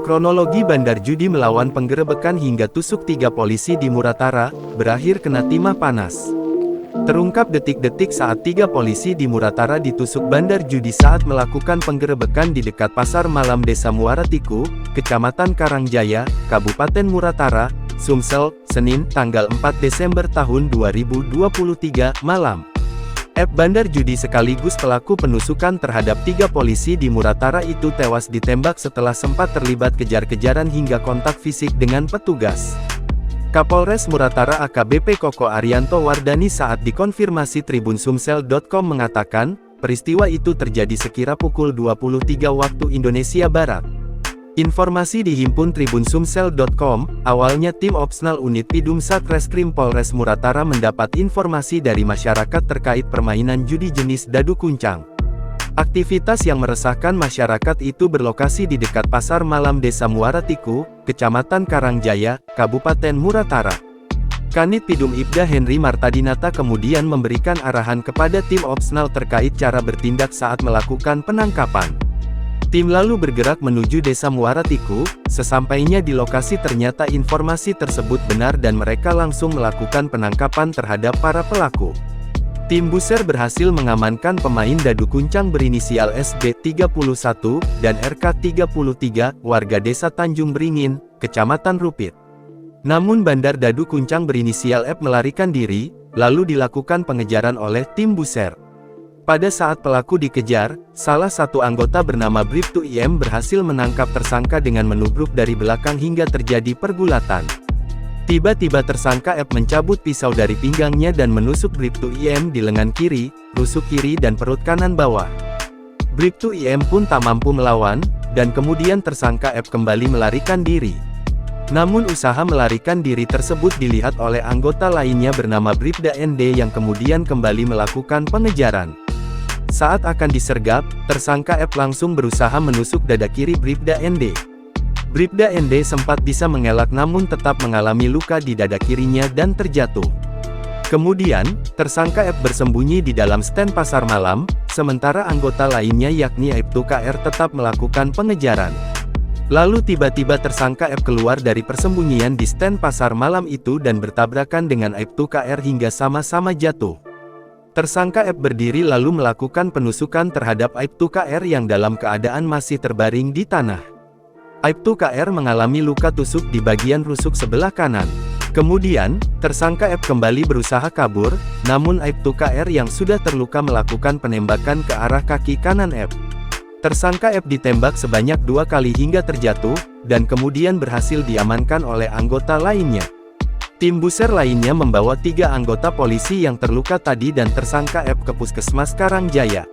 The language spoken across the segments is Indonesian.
Kronologi bandar judi melawan penggerebekan hingga tusuk 3 polisi di Muratara, berakhir kena timah panas. Terungkap detik-detik saat 3 polisi di Muratara ditusuk bandar judi saat melakukan penggerebekan di dekat Pasar Malam Desa Muaratiku, Kecamatan Karangjaya, Kabupaten Muratara, Sumsel, Senin, tanggal 4 Desember tahun 2023, malam. Bandar judi sekaligus pelaku penusukan terhadap 3 polisi di Muratara itu tewas ditembak setelah sempat terlibat kejar-kejaran hingga kontak fisik dengan petugas. Kapolres Muratara AKBP Koko Arianto Wardani saat dikonfirmasi TribunSumsel.com mengatakan, peristiwa itu terjadi sekira pukul 23 waktu Indonesia Barat. Informasi dihimpun TribunSumsel.com, awalnya tim Opsnal Unit Pidum Satreskrim Polres Muratara mendapat informasi dari masyarakat terkait permainan judi jenis dadu kuncang. Aktivitas yang meresahkan masyarakat itu berlokasi di dekat Pasar Malam Desa Muaratiku, Kecamatan Karangjaya, Kabupaten Muratara. Kanit Pidum Ibda Henry Martadinata kemudian memberikan arahan kepada tim Opsnal terkait cara bertindak saat melakukan penangkapan. Tim lalu bergerak menuju Desa Muaratiku. Sesampainya di lokasi ternyata informasi tersebut benar dan mereka langsung melakukan penangkapan terhadap para pelaku. Tim Buser berhasil mengamankan pemain dadu kuncang berinisial SB 31 dan RK 33, warga Desa Tanjung Beringin, Kecamatan Rupit. Namun bandar dadu kuncang berinisial F melarikan diri, lalu dilakukan pengejaran oleh tim Buser. Pada saat pelaku dikejar, salah satu anggota bernama Bribtu IM berhasil menangkap tersangka dengan menubruk dari belakang hingga terjadi pergulatan. Tiba-tiba tersangka F mencabut pisau dari pinggangnya dan menusuk Bribtu IM di lengan kiri, rusuk kiri dan perut kanan bawah. Bribtu IM pun tak mampu melawan, dan kemudian tersangka F kembali melarikan diri. Namun usaha melarikan diri tersebut dilihat oleh anggota lainnya bernama Bribda ND yang kemudian kembali melakukan pengejaran. Saat akan disergap, tersangka F langsung berusaha menusuk dada kiri Bribda ND. Bribda ND sempat bisa mengelak namun tetap mengalami luka di dada kirinya dan terjatuh. Kemudian, tersangka F bersembunyi di dalam stand pasar malam, sementara anggota lainnya yakni Aibtu KR tetap melakukan pengejaran. Lalu tiba-tiba tersangka F keluar dari persembunyian di stand pasar malam itu dan bertabrakan dengan Aibtu KR hingga sama-sama jatuh. Tersangka F berdiri lalu melakukan penusukan terhadap Aibtu KR yang dalam keadaan masih terbaring di tanah. Aibtu KR mengalami luka tusuk di bagian rusuk sebelah kanan. Kemudian, tersangka F kembali berusaha kabur, namun Aibtu KR yang sudah terluka melakukan penembakan ke arah kaki kanan F. Tersangka F ditembak sebanyak 2 kali hingga terjatuh, dan kemudian berhasil diamankan oleh anggota lainnya. Tim Buser lainnya membawa 3 anggota polisi yang terluka tadi dan tersangka F ke Puskesmas Karangjaya.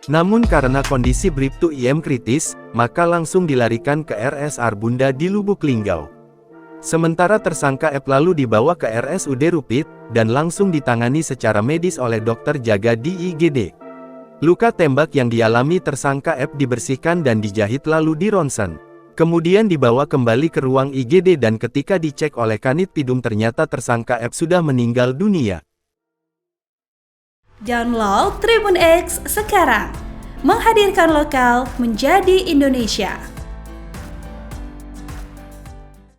Namun karena kondisi Bribtu IM kritis, maka langsung dilarikan ke RSR Bunda di Lubuk Linggau. Sementara tersangka F lalu dibawa ke RSUD Rupit, dan langsung ditangani secara medis oleh dokter jaga di IGD. Luka tembak yang dialami tersangka F dibersihkan dan dijahit lalu dironsen. Kemudian dibawa kembali ke ruang IGD dan ketika dicek oleh Kanit Pidum ternyata tersangka F sudah meninggal dunia. Download Tribun X sekarang, menghadirkan lokal menjadi Indonesia.